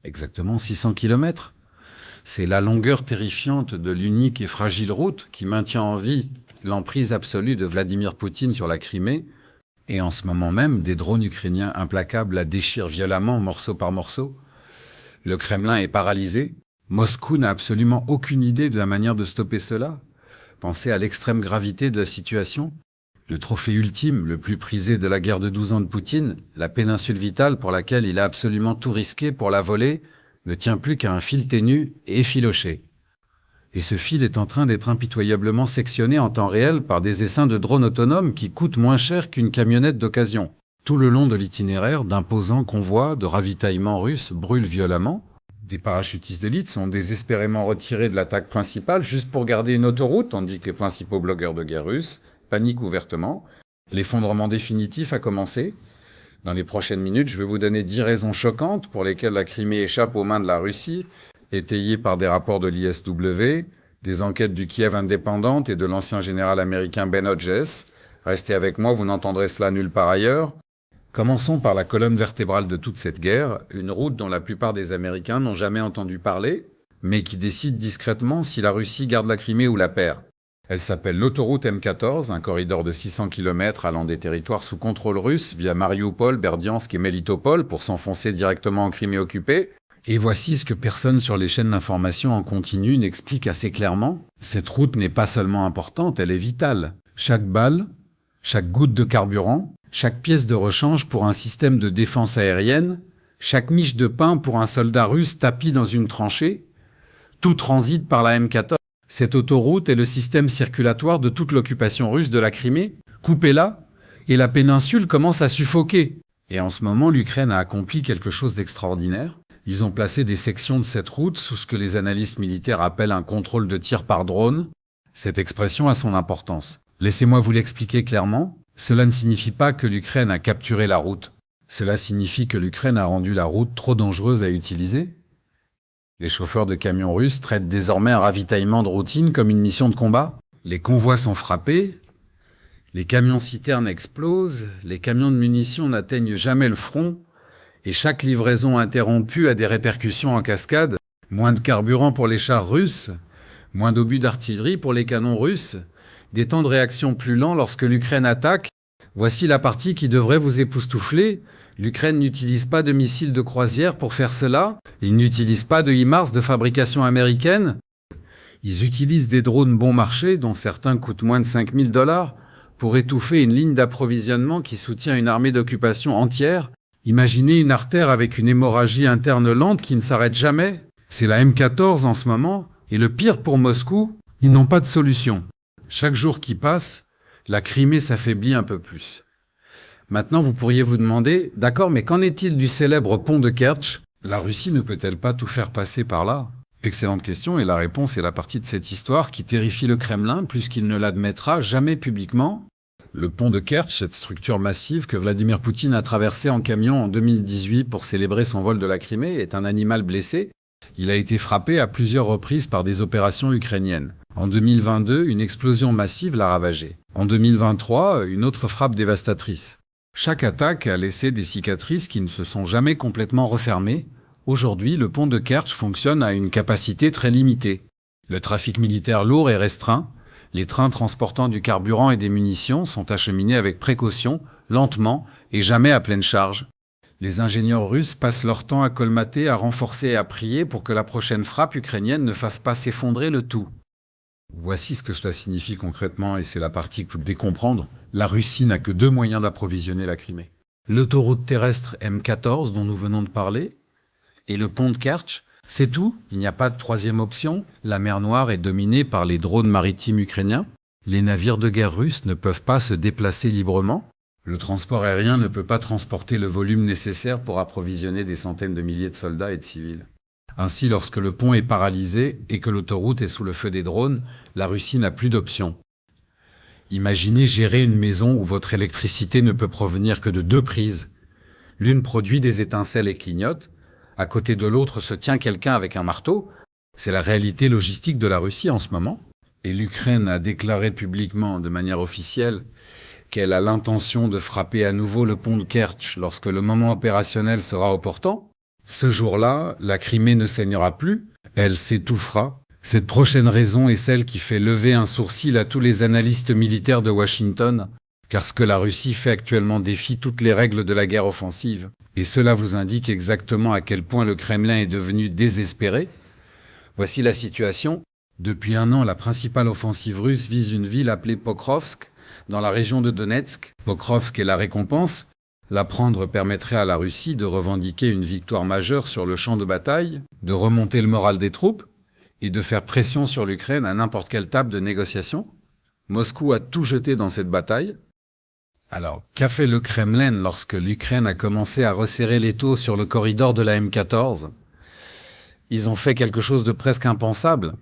Exactement 600 kilomètres. C'est la longueur terrifiante de l'unique et fragile route qui maintient en vie l'emprise absolue de Vladimir Poutine sur la Crimée. Et en ce moment même, des drones ukrainiens implacables la déchirent violemment, morceau par morceau. Le Kremlin est paralysé. Moscou n'a absolument aucune idée de la manière de stopper cela. Pensez à l'extrême gravité de la situation. Le trophée ultime, le plus prisé de la guerre de 12 ans de Poutine, la péninsule vitale pour laquelle il a absolument tout risqué pour la voler, ne tient plus qu'à un fil ténu et effiloché. Et ce fil est en train d'être impitoyablement sectionné en temps réel par des essaims de drones autonomes qui coûtent moins cher qu'une camionnette d'occasion. Tout le long de l'itinéraire, d'imposants convois de ravitaillement russes brûlent violemment. Des parachutistes d'élite sont désespérément retirés de l'attaque principale juste pour garder une autoroute, tandis que les principaux blogueurs de guerre russes paniquent ouvertement. L'effondrement définitif a commencé. Dans les prochaines minutes, je vais vous donner 10 raisons choquantes pour lesquelles la Crimée échappe aux mains de la Russie, étayées par des rapports de l'ISW, des enquêtes du Kiev indépendante et de l'ancien général américain Ben Hodges. Restez avec moi, vous n'entendrez cela nulle part ailleurs. Commençons par la colonne vertébrale de toute cette guerre, une route dont la plupart des Américains n'ont jamais entendu parler, mais qui décide discrètement si la Russie garde la Crimée ou la perd. Elle s'appelle l'autoroute M14, un corridor de 600 km allant des territoires sous contrôle russe via Mariupol, Berdiansk et Melitopol pour s'enfoncer directement en Crimée occupée. Et voici ce que personne sur les chaînes d'information en continu n'explique assez clairement. Cette route n'est pas seulement importante, elle est vitale. Chaque balle, chaque goutte de carburant, chaque pièce de rechange pour un système de défense aérienne, chaque miche de pain pour un soldat russe tapi dans une tranchée, tout transite par la M14. Cette autoroute est le système circulatoire de toute l'occupation russe de la Crimée. Coupez-la, et la péninsule commence à suffoquer. Et en ce moment, l'Ukraine a accompli quelque chose d'extraordinaire. Ils ont placé des sections de cette route sous ce que les analystes militaires appellent un contrôle de tir par drone. Cette expression a son importance. Laissez-moi vous l'expliquer clairement. Cela ne signifie pas que l'Ukraine a capturé la route. Cela signifie que l'Ukraine a rendu la route trop dangereuse à utiliser. Les chauffeurs de camions russes traitent désormais un ravitaillement de routine comme une mission de combat. Les convois sont frappés, les camions-citernes explosent, les camions de munitions n'atteignent jamais le front, et chaque livraison interrompue a des répercussions en cascade. Moins de carburant pour les chars russes, moins d'obus d'artillerie pour les canons russes, des temps de réaction plus lents lorsque l'Ukraine attaque. Voici la partie qui devrait vous époustoufler. L'Ukraine n'utilise pas de missiles de croisière pour faire cela. Ils n'utilisent pas de HIMARS de fabrication américaine. Ils utilisent des drones bon marché, dont certains coûtent moins de 5 000 $, pour étouffer une ligne d'approvisionnement qui soutient une armée d'occupation entière. Imaginez une artère avec une hémorragie interne lente qui ne s'arrête jamais. C'est la M14 en ce moment. Et le pire pour Moscou, ils n'ont pas de solution. Chaque jour qui passe, la Crimée s'affaiblit un peu plus. Maintenant, vous pourriez vous demander, d'accord, mais qu'en est-il du célèbre pont de Kertch? La Russie ne peut-elle pas tout faire passer par là? Excellente question, et la réponse est la partie de cette histoire qui terrifie le Kremlin plus qu'il ne l'admettra jamais publiquement. Le pont de Kertch, cette structure massive que Vladimir Poutine a traversée en camion en 2018 pour célébrer son vol de la Crimée, est un animal blessé. Il a été frappé à plusieurs reprises par des opérations ukrainiennes. En 2022, une explosion massive l'a ravagé. En 2023, une autre frappe dévastatrice. Chaque attaque a laissé des cicatrices qui ne se sont jamais complètement refermées. Aujourd'hui, le pont de Kertch fonctionne à une capacité très limitée. Le trafic militaire lourd est restreint. Les trains transportant du carburant et des munitions sont acheminés avec précaution, lentement et jamais à pleine charge. Les ingénieurs russes passent leur temps à colmater, à renforcer et à prier pour que la prochaine frappe ukrainienne ne fasse pas s'effondrer le tout. Voici ce que cela signifie concrètement, et c'est la partie que vous devez comprendre. La Russie n'a que deux moyens d'approvisionner la Crimée. L'autoroute terrestre M14 dont nous venons de parler, et le pont de Kertch, c'est tout. Il n'y a pas de troisième option. La mer Noire est dominée par les drones maritimes ukrainiens. Les navires de guerre russes ne peuvent pas se déplacer librement. Le transport aérien ne peut pas transporter le volume nécessaire pour approvisionner des centaines de milliers de soldats et de civils. Ainsi, lorsque le pont est paralysé et que l'autoroute est sous le feu des drones, la Russie n'a plus d'option. Imaginez gérer une maison où votre électricité ne peut provenir que de deux prises. L'une produit des étincelles et clignote, à côté de l'autre se tient quelqu'un avec un marteau. C'est la réalité logistique de la Russie en ce moment. Et l'Ukraine a déclaré publiquement, de manière officielle, qu'elle a l'intention de frapper à nouveau le pont de Kertch lorsque le moment opérationnel sera opportun. Ce jour-là, la Crimée ne saignera plus, elle s'étouffera. Cette prochaine raison est celle qui fait lever un sourcil à tous les analystes militaires de Washington, car ce que la Russie fait actuellement défie toutes les règles de la guerre offensive. Et cela vous indique exactement à quel point le Kremlin est devenu désespéré. Voici la situation. Depuis un an, la principale offensive russe vise une ville appelée Pokrovsk, dans la région de Donetsk. Pokrovsk est la récompense. La prendre permettrait à la Russie de revendiquer une victoire majeure sur le champ de bataille, de remonter le moral des troupes et de faire pression sur l'Ukraine à n'importe quelle table de négociation. Moscou a tout jeté dans cette bataille. Alors, qu'a fait le Kremlin lorsque l'Ukraine a commencé à resserrer l'étau sur le corridor de la M14 ? Ils ont fait quelque chose de presque impensable.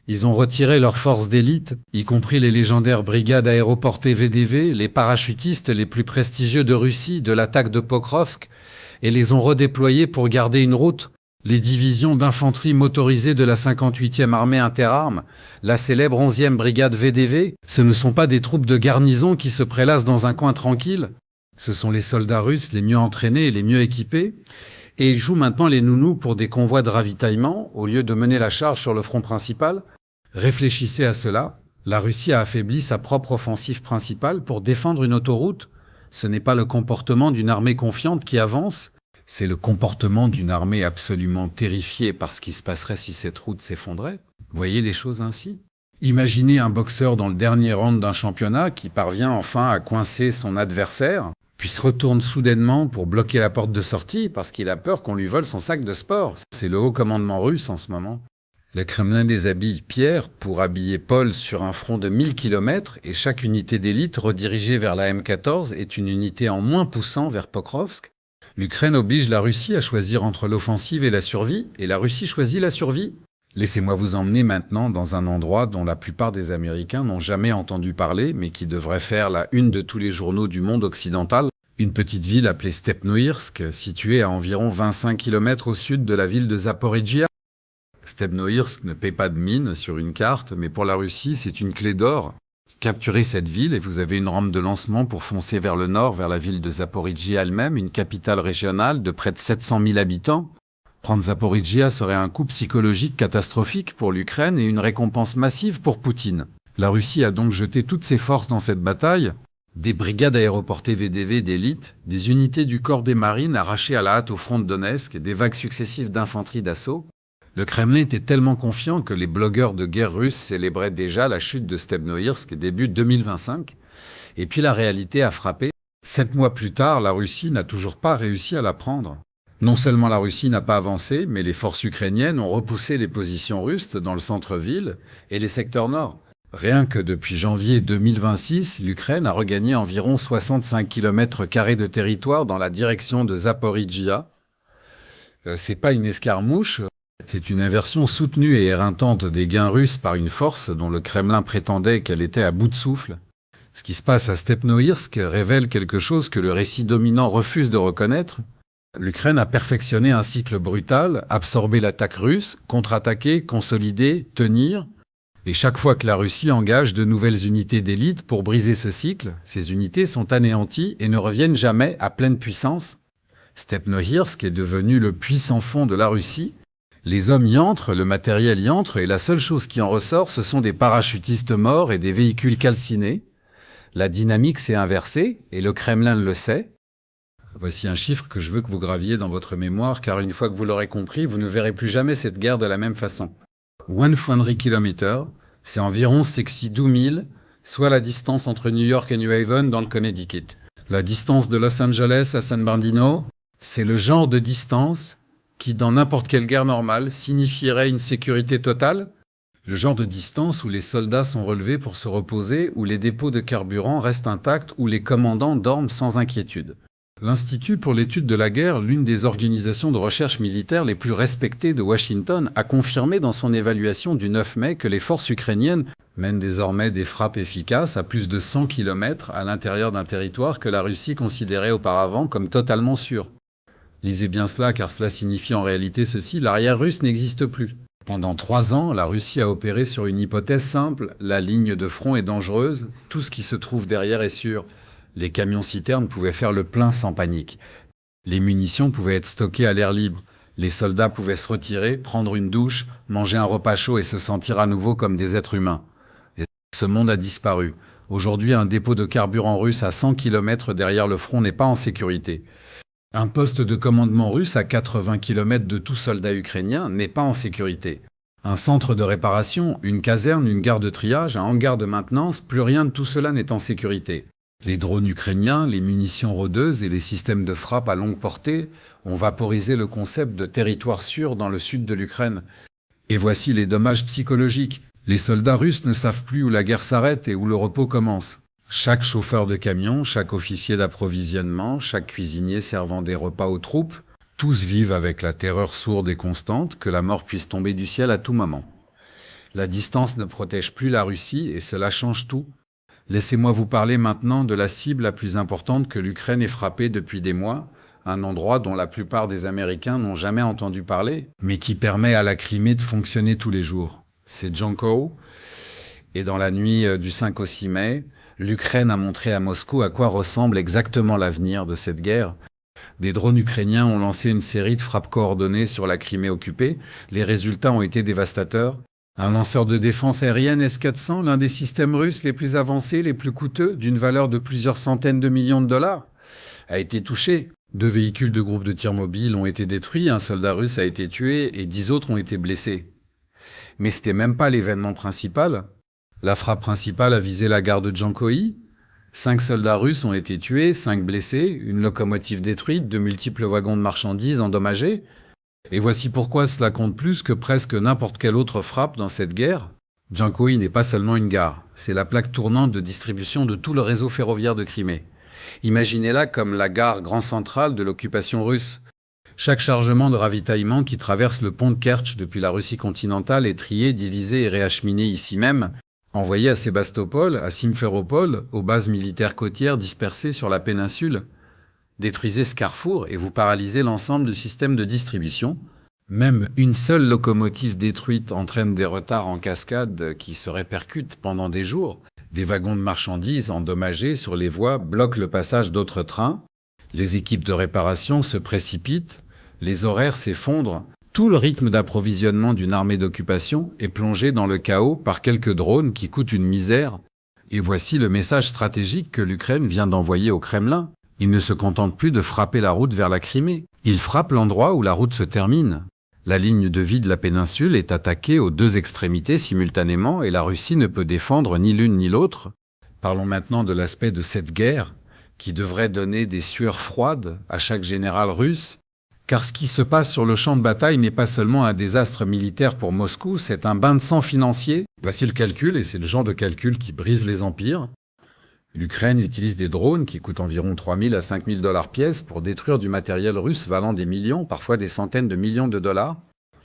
Ils ont retiré leurs forces d'élite, y compris les légendaires brigades aéroportées VDV, les parachutistes les plus prestigieux de Russie, de l'attaque de Pokrovsk, et les ont redéployés pour garder une route. Les divisions d'infanterie motorisée de la 58e armée interarmes, la célèbre 11e brigade VDV, ce ne sont pas des troupes de garnison qui se prélassent dans un coin tranquille. Ce sont les soldats russes les mieux entraînés et les mieux équipés. Et ils jouent maintenant les nounous pour des convois de ravitaillement, au lieu de mener la charge sur le front principal. Réfléchissez à cela. La Russie a affaibli sa propre offensive principale pour défendre une autoroute. Ce n'est pas le comportement d'une armée confiante qui avance, c'est le comportement d'une armée absolument terrifiée par ce qui se passerait si cette route s'effondrait. Voyez les choses ainsi. Imaginez un boxeur dans le dernier round d'un championnat qui parvient enfin à coincer son adversaire, puis se retourne soudainement pour bloquer la porte de sortie parce qu'il a peur qu'on lui vole son sac de sport. C'est le haut commandement russe en ce moment. Le Kremlin déshabille Pierre pour habiller Paul sur un front de 1000 km et chaque unité d'élite redirigée vers la M14 est une unité en moins poussant vers Pokrovsk. L'Ukraine oblige la Russie à choisir entre l'offensive et la survie, et la Russie choisit la survie. Laissez-moi vous emmener maintenant dans un endroit dont la plupart des Américains n'ont jamais entendu parler, mais qui devrait faire la une de tous les journaux du monde occidental. Une petite ville appelée Stepnoïrsk, située à environ 25 km au sud de la ville de Zaporijjia. Stepnoïrsk ne paie pas de mine sur une carte, mais pour la Russie, c'est une clé d'or. Capturez cette ville et vous avez une rampe de lancement pour foncer vers le nord, vers la ville de Zaporijjia elle-même, une capitale régionale de près de 700 000 habitants. Prendre Zaporijjia serait un coup psychologique catastrophique pour l'Ukraine et une récompense massive pour Poutine. La Russie a donc jeté toutes ses forces dans cette bataille. Des brigades aéroportées VDV d'élite, des unités du corps des marines arrachées à la hâte au front de Donetsk et des vagues successives d'infanterie d'assaut. Le Kremlin était tellement confiant que les blogueurs de guerre russes célébraient déjà la chute de Stepnoïrsk début 2025. Et puis la réalité a frappé. 7 mois plus tard, la Russie n'a toujours pas réussi à la prendre. Non seulement la Russie n'a pas avancé, mais les forces ukrainiennes ont repoussé les positions russes dans le centre-ville et les secteurs nord. Rien que depuis janvier 2026, l'Ukraine a regagné environ 65 km² de territoire dans la direction de Zaporijjia. C'est pas une escarmouche. C'est une inversion soutenue et éreintante des gains russes par une force dont le Kremlin prétendait qu'elle était à bout de souffle. Ce qui se passe à Stepnoïrsk révèle quelque chose que le récit dominant refuse de reconnaître. L'Ukraine a perfectionné un cycle brutal, absorbé l'attaque russe, contre-attaquer, consolider, tenir. Et chaque fois que la Russie engage de nouvelles unités d'élite pour briser ce cycle, ces unités sont anéanties et ne reviennent jamais à pleine puissance. Stepnoïrsk est devenu le puissant fond de la Russie. Les hommes y entrent, le matériel y entre, et la seule chose qui en ressort, ce sont des parachutistes morts et des véhicules calcinés. La dynamique s'est inversée, et le Kremlin le sait. Voici un chiffre que je veux que vous graviez dans votre mémoire, car une fois que vous l'aurez compris, vous ne verrez plus jamais cette guerre de la même façon. 100 km, c'est environ 62 000, soit la distance entre New York et New Haven dans le Connecticut. La distance de Los Angeles à San Bernardino, c'est le genre de distance qui, dans n'importe quelle guerre normale, signifierait une sécurité totale, le genre de distance où les soldats sont relevés pour se reposer, où les dépôts de carburant restent intacts, où les commandants dorment sans inquiétude. L'Institut pour l'étude de la guerre, l'une des organisations de recherche militaire les plus respectées de Washington, a confirmé dans son évaluation du 9 mai que les forces ukrainiennes mènent désormais des frappes efficaces à plus de 100 km à l'intérieur d'un territoire que la Russie considérait auparavant comme totalement sûr. Lisez bien cela, car cela signifie en réalité ceci, l'arrière russe n'existe plus. Pendant 3 ans, la Russie a opéré sur une hypothèse simple, la ligne de front est dangereuse, tout ce qui se trouve derrière est sûr. Les camions-citernes pouvaient faire le plein sans panique. Les munitions pouvaient être stockées à l'air libre. Les soldats pouvaient se retirer, prendre une douche, manger un repas chaud et se sentir à nouveau comme des êtres humains. Et ce monde a disparu. Aujourd'hui, un dépôt de carburant russe à 100 km derrière le front n'est pas en sécurité. Un poste de commandement russe à 80 km de tout soldat ukrainien n'est pas en sécurité. Un centre de réparation, une caserne, une gare de triage, un hangar de maintenance, plus rien de tout cela n'est en sécurité. Les drones ukrainiens, les munitions rôdeuses et les systèmes de frappe à longue portée ont vaporisé le concept de territoire sûr dans le sud de l'Ukraine. Et voici les dommages psychologiques. Les soldats russes ne savent plus où la guerre s'arrête et où le repos commence. Chaque chauffeur de camion, chaque officier d'approvisionnement, chaque cuisinier servant des repas aux troupes, tous vivent avec la terreur sourde et constante que la mort puisse tomber du ciel à tout moment. La distance ne protège plus la Russie et cela change tout. Laissez-moi vous parler maintenant de la cible la plus importante que l'Ukraine ait frappée depuis des mois, un endroit dont la plupart des Américains n'ont jamais entendu parler, mais qui permet à la Crimée de fonctionner tous les jours. C'est Jankow, et dans la nuit du 5 au 6 mai, l'Ukraine a montré à Moscou à quoi ressemble exactement l'avenir de cette guerre. Des drones ukrainiens ont lancé une série de frappes coordonnées sur la Crimée occupée. Les résultats ont été dévastateurs. Un lanceur de défense aérienne S-400, l'un des systèmes russes les plus avancés, les plus coûteux, d'une valeur de plusieurs centaines de millions de dollars, a été touché. 2 véhicules de groupe de tir mobile ont été détruits, un soldat russe a été tué et 10 autres ont été blessés. Mais c'était même pas l'événement principal. La frappe principale a visé la gare de Jankoï. 5 soldats russes ont été tués, 5 blessés, une locomotive détruite, de multiples wagons de marchandises endommagés. Et voici pourquoi cela compte plus que presque n'importe quelle autre frappe dans cette guerre. Jankoï n'est pas seulement une gare, c'est la plaque tournante de distribution de tout le réseau ferroviaire de Crimée. Imaginez-la comme la gare grand centrale de l'occupation russe. Chaque chargement de ravitaillement qui traverse le pont de Kertch depuis la Russie continentale est trié, divisé et réacheminé ici même, envoyé à Sébastopol, à Simferopol, aux bases militaires côtières dispersées sur la péninsule. Détruisez ce carrefour et vous paralysez l'ensemble du système de distribution. Même une seule locomotive détruite entraîne des retards en cascade qui se répercutent pendant des jours. Des wagons de marchandises endommagés sur les voies bloquent le passage d'autres trains. Les équipes de réparation se précipitent. Les horaires s'effondrent. Tout le rythme d'approvisionnement d'une armée d'occupation est plongé dans le chaos par quelques drones qui coûtent une misère. Et voici le message stratégique que l'Ukraine vient d'envoyer au Kremlin. Il ne se contente plus de frapper la route vers la Crimée. Il frappe l'endroit où la route se termine. La ligne de vie de la péninsule est attaquée aux 2 extrémités simultanément et la Russie ne peut défendre ni l'une ni l'autre. Parlons maintenant de l'aspect de cette guerre qui devrait donner des sueurs froides à chaque général russe. Car ce qui se passe sur le champ de bataille n'est pas seulement un désastre militaire pour Moscou, c'est un bain de sang financier. Voici le calcul, et c'est le genre de calcul qui brise les empires. L'Ukraine utilise des drones qui coûtent environ 3 000 à 5 000 $ pièce pour détruire du matériel russe valant des millions, parfois des centaines de millions de dollars.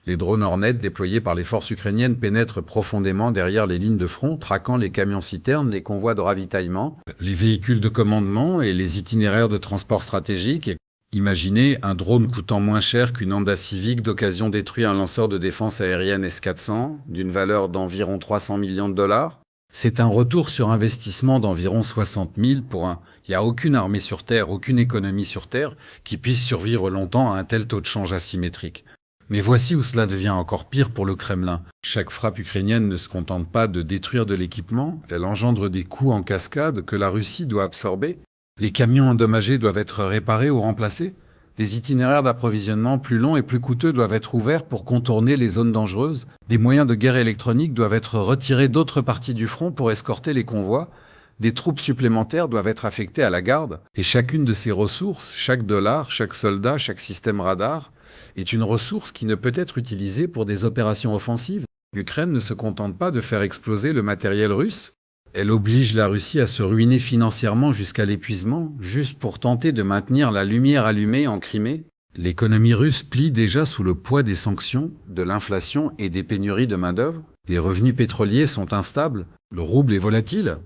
Les drones Hornet déployés par les forces ukrainiennes pénètrent profondément derrière les lignes de front, traquant les camions-citernes, les convois de ravitaillement, les véhicules de commandement et les itinéraires de transport stratégiques. Imaginez un drone coûtant moins cher qu'une Honda Civic d'occasion détruit un lanceur de défense aérienne S-400 d'une valeur d'environ 300 millions de dollars. C'est un retour sur investissement d'environ 60 000 pour un. Il n'y a aucune armée sur Terre, aucune économie sur Terre qui puisse survivre longtemps à un tel taux de change asymétrique. Mais voici où cela devient encore pire pour le Kremlin. Chaque frappe ukrainienne ne se contente pas de détruire de l'équipement, elle engendre des coûts en cascade que la Russie doit absorber. Les camions endommagés doivent être réparés ou remplacés. Des itinéraires d'approvisionnement plus longs et plus coûteux doivent être ouverts pour contourner les zones dangereuses. Des moyens de guerre électronique doivent être retirés d'autres parties du front pour escorter les convois. Des troupes supplémentaires doivent être affectées à la garde. Et chacune de ces ressources, chaque dollar, chaque soldat, chaque système radar, est une ressource qui ne peut être utilisée pour des opérations offensives. L'Ukraine ne se contente pas de faire exploser le matériel russe. Elle oblige la Russie à se ruiner financièrement jusqu'à l'épuisement, juste pour tenter de maintenir la lumière allumée en Crimée. L'économie russe plie déjà sous le poids des sanctions, de l'inflation et des pénuries de main-d'œuvre. Les revenus pétroliers sont instables, le rouble est volatile.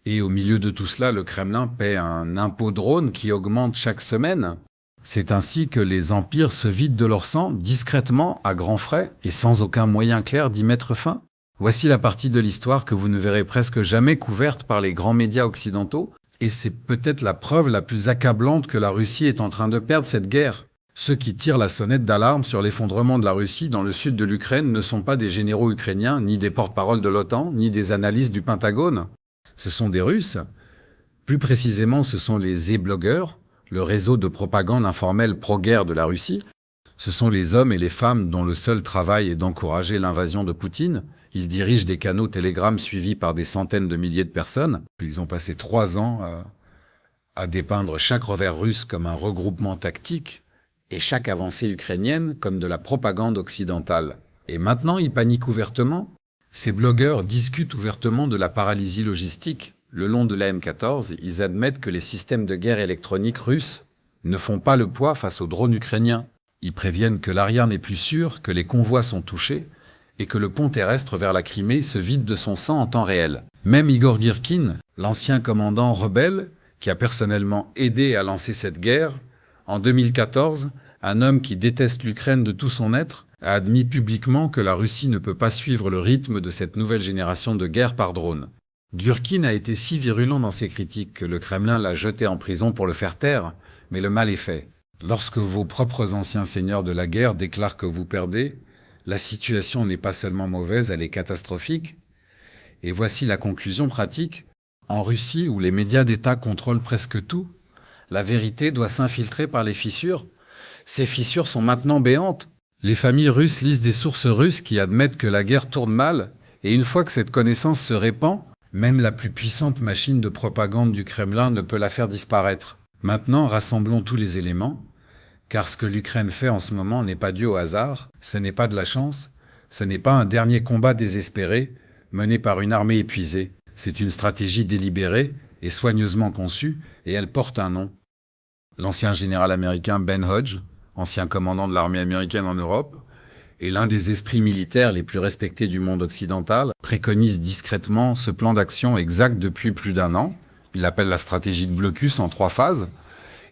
Et au milieu de tout cela, le Kremlin paie un impôt drone qui augmente chaque semaine. C'est ainsi que les empires se vident de leur sang, discrètement, à grands frais, et sans aucun moyen clair d'y mettre fin. Voici la partie de l'histoire que vous ne verrez presque jamais couverte par les grands médias occidentaux. Et c'est peut-être la preuve la plus accablante que la Russie est en train de perdre cette guerre. Ceux qui tirent la sonnette d'alarme sur l'effondrement de la Russie dans le sud de l'Ukraine ne sont pas des généraux ukrainiens, ni des porte-paroles de l'OTAN, ni des analystes du Pentagone. Ce sont des Russes. Plus précisément, ce sont les Z-blogueurs, le réseau de propagande informelle pro-guerre de la Russie. Ce sont les hommes et les femmes dont le seul travail est d'encourager l'invasion de Poutine. Ils dirigent des canaux Telegram suivis par des centaines de milliers de personnes. Ils ont passé 3 ans à dépeindre chaque revers russe comme un regroupement tactique et chaque avancée ukrainienne comme de la propagande occidentale. Et maintenant, ils paniquent ouvertement. Ces blogueurs discutent ouvertement de la paralysie logistique. Le long de la M14, ils admettent que les systèmes de guerre électronique russes ne font pas le poids face aux drones ukrainiens. Ils préviennent que l'arrière n'est plus sûr, que les convois sont touchés et que le pont terrestre vers la Crimée se vide de son sang en temps réel. Même Igor Girkin, l'ancien commandant rebelle, qui a personnellement aidé à lancer cette guerre, en 2014, un homme qui déteste l'Ukraine de tout son être, a admis publiquement que la Russie ne peut pas suivre le rythme de cette nouvelle génération de guerre par drone. Gurkin a été si virulent dans ses critiques que le Kremlin l'a jeté en prison pour le faire taire, mais le mal est fait. Lorsque vos propres anciens seigneurs de la guerre déclarent que vous perdez, la situation n'est pas seulement mauvaise, elle est catastrophique. Et voici la conclusion pratique. En Russie, où les médias d'État contrôlent presque tout, la vérité doit s'infiltrer par les fissures. Ces fissures sont maintenant béantes. Les familles russes lisent des sources russes qui admettent que la guerre tourne mal, et une fois que cette connaissance se répand, même la plus puissante machine de propagande du Kremlin ne peut la faire disparaître. Maintenant, rassemblons tous les éléments, car ce que l'Ukraine fait en ce moment n'est pas dû au hasard, ce n'est pas de la chance, ce n'est pas un dernier combat désespéré, mené par une armée épuisée. C'est une stratégie délibérée et soigneusement conçue, et elle porte un nom. L'ancien général américain Ben Hodge, ancien commandant de l'armée américaine en Europe, et l'un des esprits militaires les plus respectés du monde occidental, préconise discrètement ce plan d'action exact depuis plus d'1 an. Il appelle la stratégie de blocus en 3 phases.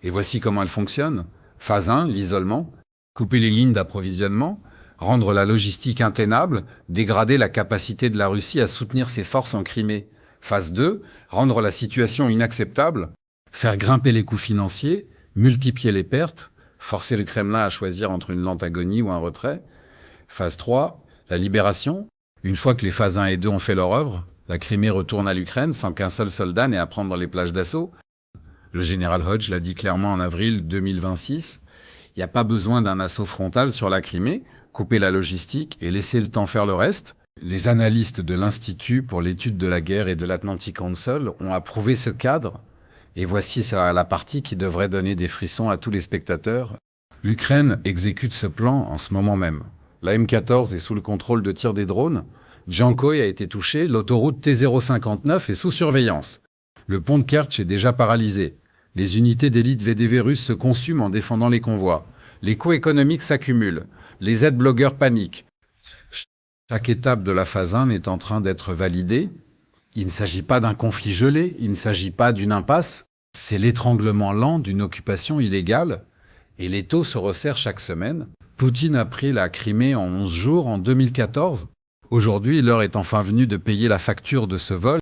Et voici comment elle fonctionne. Phase 1, l'isolement. Couper les lignes d'approvisionnement. Rendre la logistique intenable. Dégrader la capacité de la Russie à soutenir ses forces en Crimée. Phase 2, rendre la situation inacceptable. Faire grimper les coûts financiers. Multiplier les pertes. Forcer le Kremlin à choisir entre une lente agonie ou un retrait. Phase 3, la libération. Une fois que les phases 1 et 2 ont fait leur œuvre, la Crimée retourne à l'Ukraine sans qu'un seul soldat n'ait à prendre les plages d'assaut. Le général Hodge l'a dit clairement en avril 2026. Il n'y a pas besoin d'un assaut frontal sur la Crimée, couper la logistique et laisser le temps faire le reste. Les analystes de l'Institut pour l'étude de la guerre et de l'Atlantic Council ont approuvé ce cadre. Et voici la partie qui devrait donner des frissons à tous les spectateurs. L'Ukraine exécute ce plan en ce moment même. La M14 est sous le contrôle de tir des drones. Djankoï a été touché, l'autoroute T059 est sous surveillance. Le pont de Kerch est déjà paralysé. Les unités d'élite VDV russes se consument en défendant les convois. Les coûts économiques s'accumulent. Les aides-blogueurs paniquent. Chaque étape de la phase 1 est en train d'être validée. Il ne s'agit pas d'un conflit gelé, il ne s'agit pas d'une impasse. C'est l'étranglement lent d'une occupation illégale. Et l'étau se resserre chaque semaine. Poutine a pris la Crimée en 11 jours en 2014. Aujourd'hui, l'heure est enfin venue de payer la facture de ce vol.